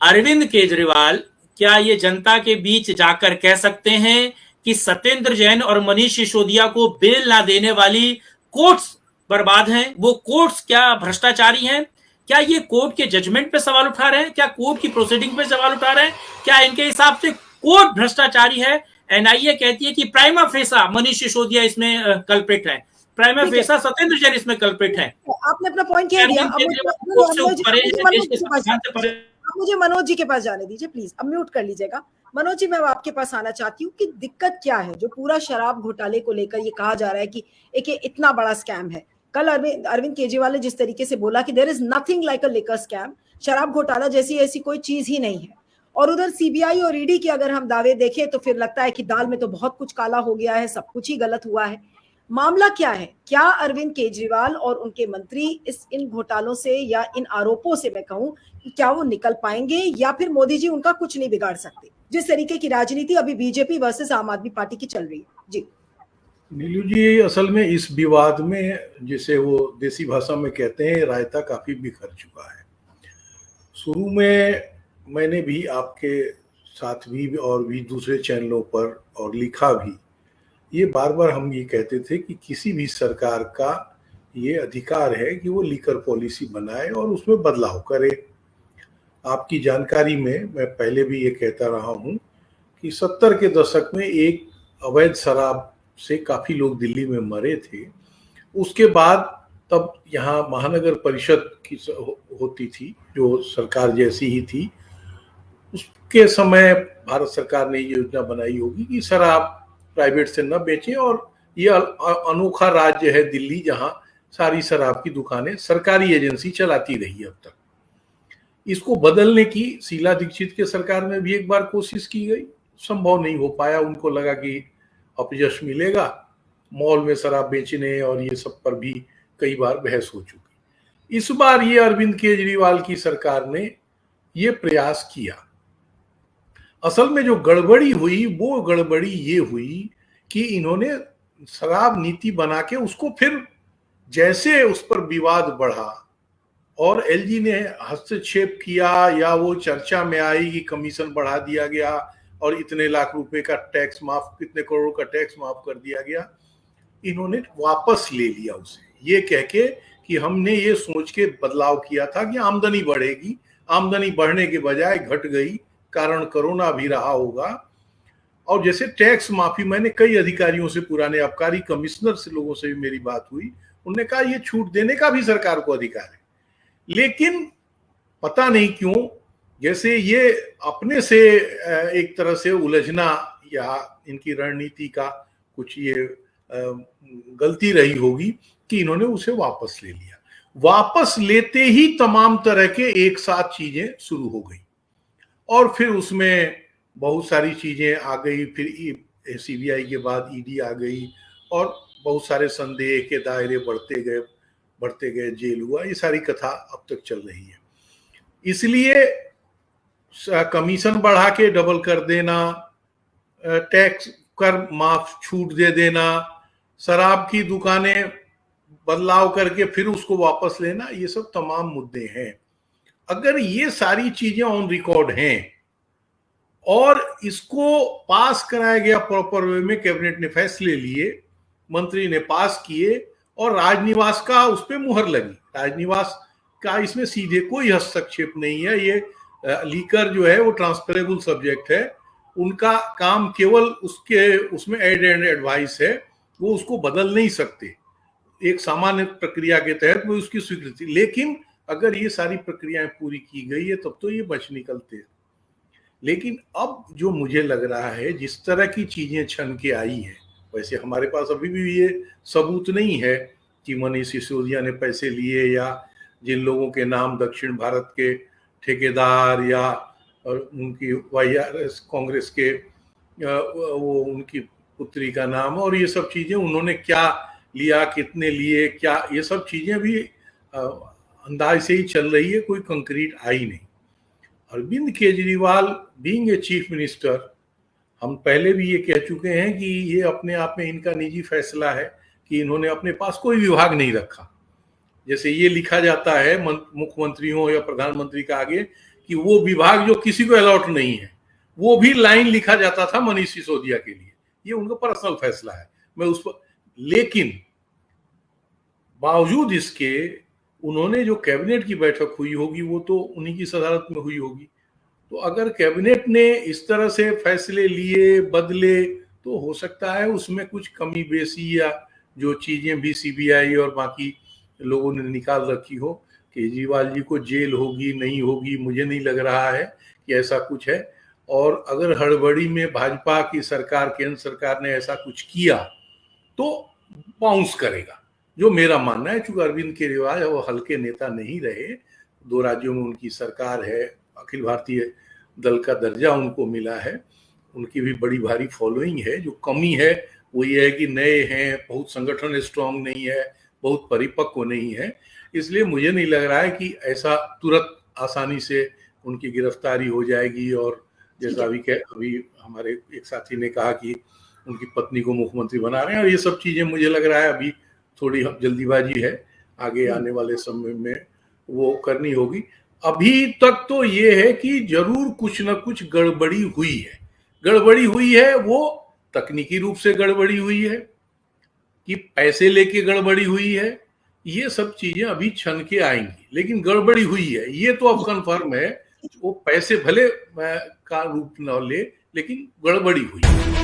अरविंद केजरीवाल क्या ये जनता के बीच जाकर कह सकते हैं कि सत्येंद्र जैन और मनीष सिसोदिया को बेल ना देने वाली कोर्ट्स बर्बाद हैं? वो कोर्ट्स क्या भ्रष्टाचारी हैं? क्या ये कोर्ट के जजमेंट पे सवाल उठा रहे हैं? क्या कोर्ट की प्रोसीडिंग पे सवाल उठा रहे हैं? क्या इनके हिसाब से कोर्ट भ्रष्टाचारी है? एनआईए कहती है कि प्राइमा फेसा मनीष सिसोदिया इसमें कल्प्रिट है, प्राइमा फेसा सत्येंद्र जैन इसमें कल्प्रिट है। आपने अपना पॉइंट कह दिया। अब मुझे मनोज जी के पास जाने दीजिए प्लीज, अब म्यूट कर लीजिएगा। मनोज जी, मैं आपके पास आना चाहती हूँ कि दिक्कत क्या है जो पूरा शराब घोटाले को लेकर ये कहा जा रहा है कि एक इतना बड़ा स्कैम है। कल अरविंद केजरीवाल ने जिस तरीके से बोला कि there is nothing like a liquor scam, शराब घोटाला जैसी ऐसी कोई चीज ही नहीं है। और उधर सीबीआई और ईडी के अगर हम दावे देखें तो फिर लगता है कि दाल में तो बहुत कुछ काला हो गया है, सब कुछ ही गलत हुआ है। मामला क्या है? क्या अरविंद केजरीवाल और उनके मंत्री इन घोटालों से या इन आरोपों से मैं कहूं कि क्या वो निकल पाएंगे, या फिर मोदी जी उनका कुछ नहीं बिगाड़ सकते, जिस तरीके की राजनीति अभी बीजेपी वर्सेस आम आदमी पार्टी की चल रही है? जी नीलू जी, असल में इस विवाद में, जिसे वो देसी भाषा में कहते हैं, रायता काफी बिखर चुका है। शुरू में मैंने भी आपके साथ भी और भी दूसरे चैनलों पर और लिखा भी, ये बार बार हम ये कहते थे कि किसी भी सरकार का ये अधिकार है कि वो लीकर पॉलिसी बनाए और उसमें बदलाव करे। आपकी जानकारी में मैं पहले भी ये कहता रहा हूँ कि 70 के दशक में एक अवैध शराब से काफ़ी लोग दिल्ली में मरे थे। उसके बाद तब यहाँ महानगर परिषद की होती थी, जो सरकार जैसी ही थी। उसके समय भारत सरकार ने ये योजना बनाई होगी कि शराब प्राइवेट से न बेचें, और ये अनोखा राज्य है दिल्ली जहां सारी शराब की दुकानें सरकारी एजेंसी चलाती रही अब तक। इसको बदलने की शीला दीक्षित के सरकार में भी एक बार कोशिश की गई, संभव नहीं हो पाया। उनको लगा कि अपयश मिलेगा। मॉल में शराब बेचने और ये सब पर भी कई बार बहस हो चुकी। इस बार ये अरविंद केजरीवाल की सरकार ने ये प्रयास किया। असल में जो गड़बड़ी हुई वो गड़बड़ी ये हुई कि इन्होंने शराब नीति बना के उसको फिर जैसे उस पर विवाद बढ़ा और एलजी ने हस्तक्षेप किया या वो चर्चा में आई कि कमीशन बढ़ा दिया गया और इतने लाख रुपए का टैक्स माफ, कितने करोड़ का टैक्स माफ कर दिया गया, इन्होंने वापस ले लिया उसे, ये कह के कि हमने ये सोच के बदलाव किया था कि आमदनी बढ़ेगी। आमदनी बढ़ने के बजाय घट गई, कारण कोरोना भी रहा होगा। और जैसे टैक्स माफी, मैंने कई अधिकारियों से, पुराने आबकारी कमिश्नर से, लोगों से भी मेरी बात हुई, उन्होंने कहा ये छूट देने का भी सरकार को अधिकार है। लेकिन पता नहीं क्यों, जैसे ये अपने से एक तरह से उलझना या इनकी रणनीति का कुछ ये गलती रही होगी कि इन्होंने उसे वापस ले लिया। वापस लेते ही तमाम तरह के एक साथ चीजें शुरू हो गई और फिर उसमें बहुत सारी चीजें आ गई। फिर सीबीआई के बाद ईडी आ गई और बहुत सारे संदेह के दायरे बढ़ते गए, जेल हुआ। ये सारी कथा अब तक चल रही है। इसलिए कमीशन बढ़ा के डबल कर देना, टैक्स कर माफ छूट दे देना, शराब की दुकानें बदलाव करके फिर उसको वापस लेना, ये सब तमाम मुद्दे हैं। अगर ये सारी चीजें ऑन रिकॉर्ड हैं और इसको पास कराया गया प्रॉपर वे में, कैबिनेट ने फैसले लिए, मंत्री ने पास किए और राजनिवास का उस पर मुहर लगी। राजनिवास का इसमें सीधे कोई हस्तक्षेप नहीं है। ये लीकर जो है वो ट्रांसफरेबल सब्जेक्ट है। उनका काम केवल उसमें एड एंड एडवाइस है, वो उसको बदल नहीं सकते। एक सामान्य प्रक्रिया के तहत वो उसकी स्वीकृति, लेकिन अगर ये सारी प्रक्रियाएं पूरी की गई है तब तो ये बच निकलते हैं। लेकिन अब जो मुझे लग रहा है, जिस तरह की चीजें छन के आई हैं, वैसे हमारे पास अभी भी ये सबूत नहीं है कि मनीष सिसोदिया ने पैसे लिए या जिन लोगों के नाम दक्षिण भारत के ठेकेदार या उनकी वाईआरएस कांग्रेस के वो उनकी पुत्री का नाम और ये सब चीजें उन्होंने क्या लिया, कितने लिए, क्या, ये सब चीजें भी अंदाज से ही चल रही है, कोई कंक्रीट आई नहीं। Arvind Kejriwal being a chief minister, हम पहले भी ये कह चुके हैं कि ये अपने आप में इनका निजी फैसला है कि इन्होंने अपने पास कोई विभाग नहीं रखा। जैसे ये लिखा जाता है मुख्यमंत्रियों या प्रधानमंत्री के आगे कि वो विभाग जो किसी को अलॉट नहीं है वो भी लाइन लिखा जाता था मनीष सिसोदिया के लिए। ये उनका पर्सनल फैसला है, मैं उस पर, लेकिन बावजूद इसके उन्होंने जो कैबिनेट की बैठक हुई होगी वो तो उन्हीं की सदारत में हुई होगी। तो अगर कैबिनेट ने इस तरह से फैसले लिए बदले तो हो सकता है उसमें कुछ कमी बेसी या जो चीजें भी सीबीआई और बाकी लोगों ने निकाल रखी हो। केजरीवाल जी को जेल होगी नहीं होगी मुझे नहीं लग रहा है कि ऐसा कुछ है। और अगर हड़बड़ी में भाजपा की सरकार, केंद्र सरकार ने ऐसा कुछ किया तो बाउंस करेगा, जो मेरा मानना है। चूंकि अरविंद केजरीवाल वो हल्के नेता नहीं रहे, 2 राज्यों में उनकी सरकार है, अखिल भारतीय दल का दर्जा उनको मिला है, उनकी भी बड़ी भारी फॉलोइंग है। जो कमी है वो ये है कि नए हैं, बहुत संगठन स्ट्रांग नहीं है, बहुत परिपक्व नहीं है। इसलिए मुझे नहीं लग रहा है कि ऐसा तुरंत आसानी से उनकी गिरफ्तारी हो जाएगी। और जैसा अभी हमारे एक साथी ने कहा कि उनकी पत्नी को मुख्यमंत्री बना रहे हैं, और ये सब चीजें मुझे लग रहा है अभी थोड़ी जल्दीबाजी है, आगे आने वाले समय में वो करनी होगी। अभी तक तो ये है कि जरूर कुछ ना कुछ गड़बड़ी हुई है। गड़बड़ी हुई है वो तकनीकी रूप से गड़बड़ी हुई है कि पैसे लेके गड़बड़ी हुई है, ये सब चीजें अभी छन के आएंगी, लेकिन गड़बड़ी हुई है ये तो अब कंफर्म है। वो पैसे भले का रूप न ले लेकिन गड़बड़ी हुई है।